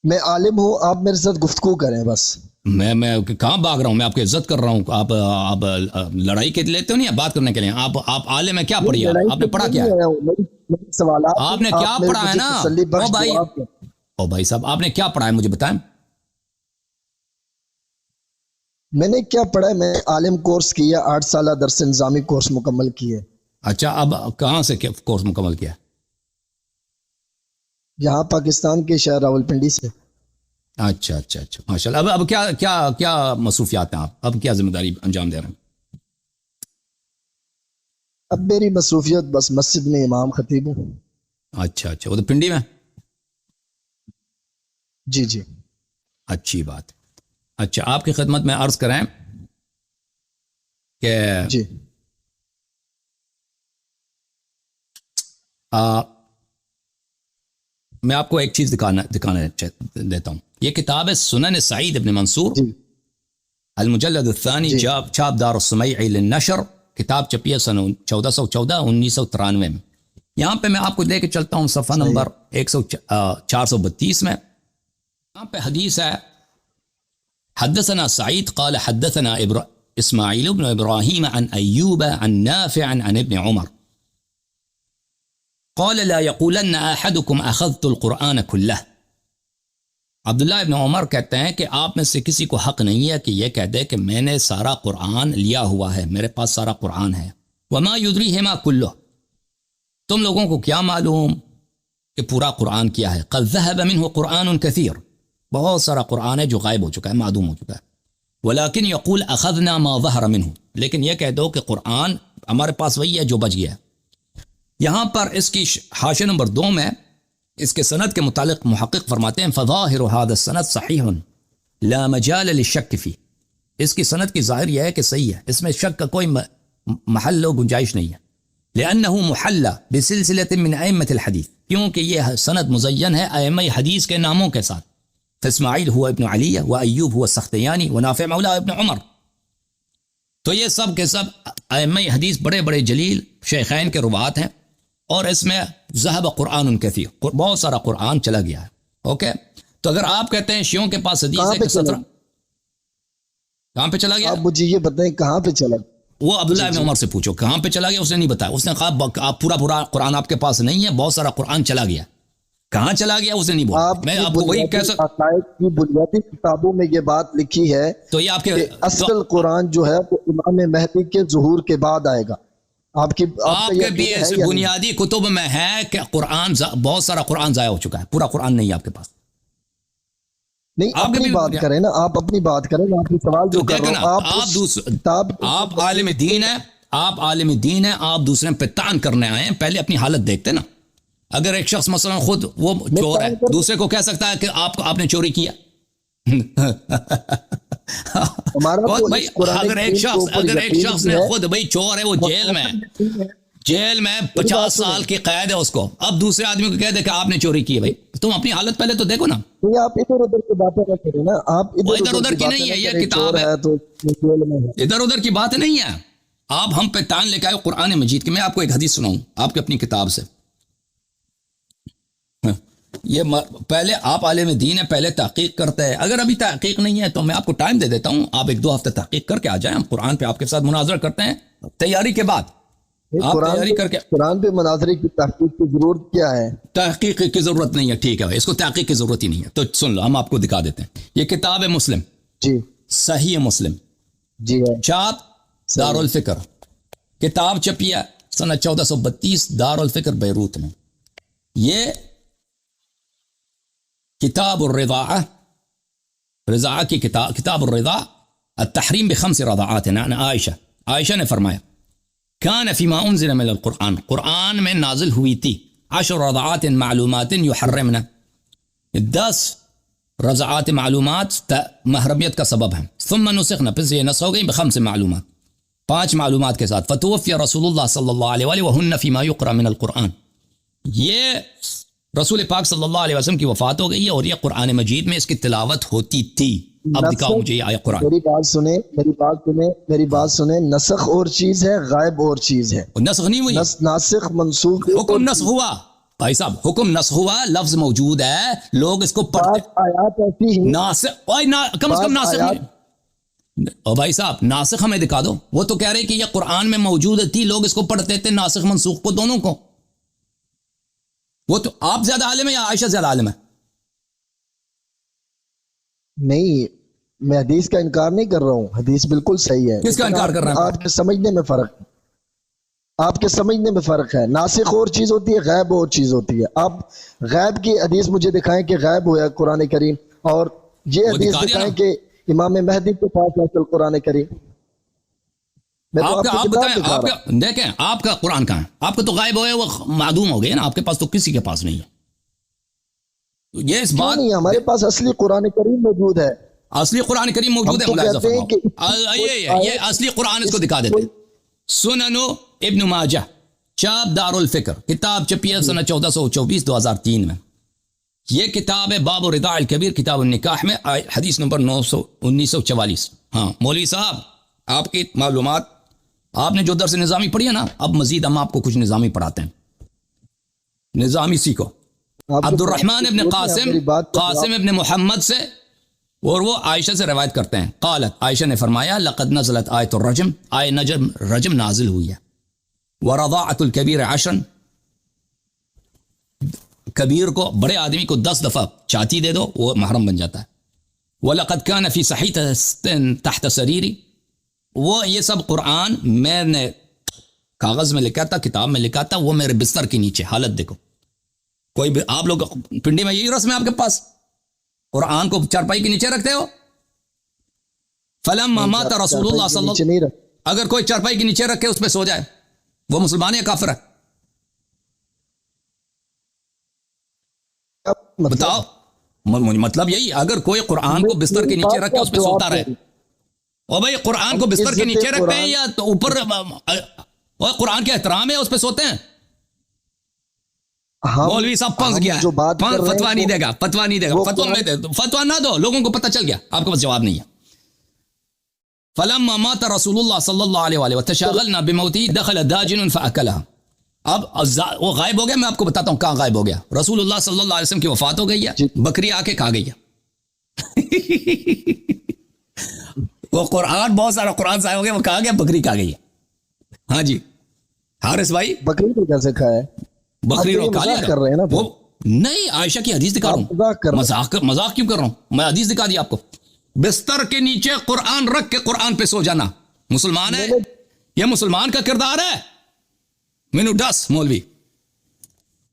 میں عالم ہوں، آپ میرے ساتھ گفتگو کریں بس. میں کہاں بھاگ رہا ہوں؟ میں آپ کی عزت کر رہا ہوں. آپ لڑائی کے لیتے ہو نہیں، بات کرنے کے لیے. آپ عالم ہیں، کیا پڑھی؟ آپ نے پڑھا کیا ہے؟ میری سوالات آپ نے کیا پڑھا ہے نا او بھائی صاحب، آپ نے کیا پڑھا ہے مجھے بتائیں. میں نے کیا پڑھا ہے؟ میں عالم کورس کیا، 8 سالہ درس نظامی کورس مکمل کیے. اچھا، اب کہاں سے کورس مکمل کیا؟ یہاں پاکستان کے شہر راولپنڈی سے. اچھا اچھا اچھا، ماشاء اللہ. اب کیا کیا کیا مصروفیات ہیں؟ آپ اب کیا ذمہ داری انجام دے رہے ہیں؟ اب میری مصروفیت بس مسجد میں امام خطیب ہوں. اچھا اچھا، وہ تو پنڈی میں. جی جی. اچھی بات. اچھا، آپ کی خدمت میں عرض کریں کہ جی میں آپ کو ایک چیز دکھانا دیتا ہوں. یہ کتاب ہے سنن سعید ابن منصور، جی المجلد الثانی، جی چھاپ دار السمیع للنشر. کتاب چھپی ہے سن 1414 1993 میں. یہاں پہ میں آپ کو دے کے چلتا ہوں صفحہ نمبر 432 میں. یہاں پہ حدیث ہے: حدثنا سعید قال حدثنا اسماعیل بن ابراہیم عن ایوب عن نافع عن ابن عمر قال لا يقولن احدكم اخذت القرآن كله. عبداللہ ابن عمر کہتے ہیں کہ آپ میں سے کسی کو حق نہیں ہے کہ یہ کہہ دے کہ میں نے سارا قرآن لیا ہوا ہے، میرے پاس سارا قرآن ہے. وما يدريه ما كله، تم لوگوں کو کیا معلوم کہ پورا قرآن کیا ہے. قد ذهب منه قرآن كثير، بہت سارا قرآن ہے جو غائب ہو چکا ہے، معدوم ہو چکا ہے. ولكن يقول اخذنا ما ظهر منه، لیکن یہ کہہ دو کہ قرآن ہمارے پاس وہی ہے جو بچ گیا ہے. یہاں پر اس کی حاشیہ نمبر 2 میں اس کے سند کے متعلق محقق فرماتے ہیں: فظاہر هذا السند صحیح لا مجال للشک فی. اس کی سند کی ظاہر یہ ہے کہ صحیح ہے، اس میں شک کا کوئی محل و گنجائش نہیں ہے. لأنه محلى بسلسلة من أئمة الحديث، کیونکہ یہ سند مزین ہے ائمہ حدیث کے ناموں کے ساتھ. فاسماعیل هو ابن علی وایوب هو السختیانی ونافع مولا ابن عمر. تو یہ سب کے سب ائمہ حدیث بڑے بڑے جلیل شیخین کے روات ہیں، اور اس میں ذہب قرآن کثیر، بہت سارا قرآن چلا گیا ہے. اوکے، تو اگر آپ کہتے ہیں شیعوں کے پاس حدیث ہے کہ 17 کہاں پہ چلا گیا؟ آپ مجھے یہ بتائیں کہاں پہ چلا؟ وہ عبداللہ ابن عمر سے پوچھو کہاں پہ چلا گیا. اس نے نہیں بتایا. اس نے کہا آپ پورا قرآن آپ کے پاس نہیں ہے، بہت سارا قرآن چلا گیا. کہاں چلا گیا اس نے نہیں بولا. میں آپ کو وہی کہہ سکتا عقائد کی بنیادی کتابوں میں یہ بات لکھی ہے تو یہ آپ کے اصل قرآن جو ہے وہ امام مہدی کے ظہور کے بعد آئے گا. آپ کے بھی بنیادی کتب میں ہے کہ قرآن بہت سارا قرآن ضائع ہو چکا ہے، پورا قرآن نہیں ہے آپ کے پاس. نہیں، آپ اپنی بات کریں نا، آپ اپنی بات کریں نا. آپ سوال جو کر رہا ہوں، آپ عالم دین ہیں، آپ عالم دین ہیں، آپ دوسرے پہ طعن کرنے آئے ہیں. پہلے اپنی حالت دیکھتے نا. اگر ایک شخص مثلا خود وہ چور ہے، دوسرے کو کہہ سکتا ہے کہ آپ نے چوری کیا. اگر ایک شخص نے خود بھائی چور ہے، وہ جیل میں 50 سال کی قید ہے اس کو، اب دوسرے آدمی کو کہہ دے کہ آپ نے چوری کی ہے. بھائی تم اپنی حالت پہلے تو دیکھو نا. آپ ادھر ادھر کی باتیں نہ کریں نا. آپ ادھر ادھر کی نہیں ہے، یہ کتاب ہے، ادھر ادھر کی بات نہیں ہے. آپ ہم پہ طعن لے کے آئے قرآن مجید کی. میں آپ کو ایک حدیث سناؤں آپ کی اپنی کتاب سے. یہ پہلے آپ عالم دین ہے، پہلے تحقیق کرتے ہیں. اگر ابھی تحقیق نہیں ہے تو میں آپ کو ٹائم دے دیتا ہوں، آپ 1-2 ہفتے تحقیق کر کے آ جائیں. ہم قرآن پہ آپ کے ساتھ مناظرہ کرتے ہیں تیاری کے بعد. آپ تیاری کر کے قرآن پہ مناظرے کی تحقیق کی ضرورت کیا ہے؟ تحقیق کی ضرورت نہیں ہے. ٹھیک ہے، اس کو تحقیق کی ضرورت ہی نہیں ہے. تو سن لو، ہم آپ کو دکھا دیتے ہیں. یہ کتاب ہے مسلم، جی صحیح مسلم، جی ہے، چھاپ دار الفکر. کتاب چھپی ہے سنہ 1432 دار الفکر بیروت میں. یہ کتاب الرضاعہ، رضاعہ کی کتاب الرضاع التحریم بخمس رضاعات. عائشہ نے فرمایا کان فیما انزل من القرآن، قرآن میں نازل ہوئی تھی 10 رضاعات معلومات یحرمنا، 10 رضاعات معلومات محرمیت کا سبب ہیں. ثم نسخنا، پھر یہ نسخ ہو گئی بخمس معلومات، 5 معلومات کے ساتھ. فتوفی رسول اللہ صلی اللہ علیہ وآلہ وہن فیما یقرأ من القرآن. یہ رسول پاک صلی اللہ علیہ وسلم کی وفات ہو گئی ہے اور یہ قرآن مجید میں اس کی تلاوت ہوتی تھی. اب دکھاؤ مجھے یہ آیا قرآن. میری بات سنیں. نسخ اور چیز ہے، غائب اور چیز ہے. نسخ نہیں ہوئی، ناسخ منسوخ حکم نسخ ہوا. بھائی صاحب حکم نسخ ہوا, لفظ موجود ہے, لوگ اس کو پڑھتے بعض آیات ایسی ہیں, ناسخ کم از کم ناسخ او بھائی صاحب ناسخ ہمیں دکھا دو. وہ تو کہہ رہے کہ یہ قرآن میں موجود تھی, لوگ اس کو پڑھتے تھے, ناسخ منسوخ کو دونوں کو. وہ تو آپ زیادہ عالم ہے یا عائشہ زیادہ عالم ہے؟ نہیں, میں حدیث کا انکار نہیں کر رہا ہوں, حدیث بالکل صحیح ہے. کس کا انکار کر رہا ہے؟ آپ کے سمجھنے میں فرق, آپ کے سمجھنے میں فرق ہے. ناسخ اور چیز ہوتی ہے, غیب اور چیز ہوتی ہے. آپ غیب کی حدیث مجھے دکھائیں کہ غیب ہوا ہے قرآن کریم, اور یہ وہ حدیث دکھا دیا دکھائیں نا. کہ امام مہدی کے پاس ہے قرآن کریم. میں تو آپ کا کو آپ کتاب بتائیں, دکھا آپ رہا ہوں. کا دیکھیں آپ کا قرآن کہاں ہے؟ آپ کا تو غائب ہو گیا, وہ معدوم ہو گئے نا, آپ کے پاس تو کسی کے پاس نہیں ہے. یہ اس کیوں بات نہیں, ہمارے پاس اصلی قرآن کریم موجود ہے. اصلی قرآن کریم موجود ہے. تو ملاحظہ کہتے ہیں کہ فرماؤ, یہ اصلی قرآن اس کو دکھا دیتے. سنن ابن ماجہ, چاپ دار الفکر, کتاب چھپی ہے سنہ 1424 2003 میں. یہ کتاب ہے باب الرضاع الکبیر, کتاب النکاح میں, حدیث نمبر 1944. ہاں مولوی صاحب, آپ کی معلومات, آپ نے جو درس نظامی پڑھی ہے نا, اب مزید ہم آپ کو کچھ نظامی پڑھاتے ہیں. نظامی سیکھو. عبد الرحمن ابن قاسم ابن محمد سے, اور وہ عائشہ سے روایت کرتے ہیں. قالت, عائشہ نے فرمایا, لقد نزلت آیت الرجم, رجم نازل ہوئی ہے. ورضاعت الکبیر 10, کبیر کو, بڑے آدمی کو 10 دفعہ چاتی دے دو, وہ محرم بن جاتا ہے. وَلَقَدْ كَانَ فِي صَحِيفَةٍ تَحْتَ سَرِيرِ, وہ یہ سب قرآن میں نے کاغذ میں لکھا تھا, کتاب میں لکھا تھا, وہ میرے بستر کے نیچے. حالت دیکھو, کوئی بھی آپ لوگ پنڈی میں یہی رسم ہے آپ کے پاس, قرآن کو چارپائی کے نیچے رکھتے ہو. فَلَمَّا مَاتَ رسول اللہ صلی اللہ علیہ وسلم, اگر کوئی چارپائی کے نیچے رکھے اس پہ سو جائے, وہ مسلمان یا کافر ہے؟ بتاؤ. مطلب یہی, اگر کوئی قرآن کو بستر کے نیچے رکھ کے اس پہ سوتا رہے, اور بھائی قرآن کو بستر کے نیچے رکھتے ہیں یا تو اوپر, اور قرآن کے احترام ہے اس پہ سوتے ہیں. مولوی صاحب پھنس گیا ہے, فتوا نہیں دے گا, فتوا نہیں دے گا, فتوا نہ دو, لوگوں کو پتہ چل گیا, آپ کے پاس جواب نہیں ہے. فلما مات رسول اللہ صلی اللہ علیہ وآلہ وتشاغلنا بموته دخل داجن فاکلها. اب وہ غائب ہو گیا, میں آپ کو بتاتا ہوں کہاں غائب ہو گیا. رسول اللہ صلی اللہ علیہ وسلم کی وفات ہو گئی ہے, بکری آ کے کھا گئی ہے. وہ قرآن, بہت سارا قرآن ضائع ہو گیا, وہ کہا گیا, بکری کھا گئی ہے. ہاں جی حارث بھائی, بکری کو کیسے کھایا ہے؟ بکری رو کھا لیا کر رہے ہیں نا. وہ نہیں, عائشہ کی حدیث دکھا رہا ہوں, مذاق کیوں کر رہا ہوں, میں حدیث دکھا دی آپ کو. بستر کے نیچے قرآن رکھ کے قرآن پہ سو جانا مسلمان ہے؟ یہ مسلمان کا کردار ہے؟ مینو ڈس مولوی,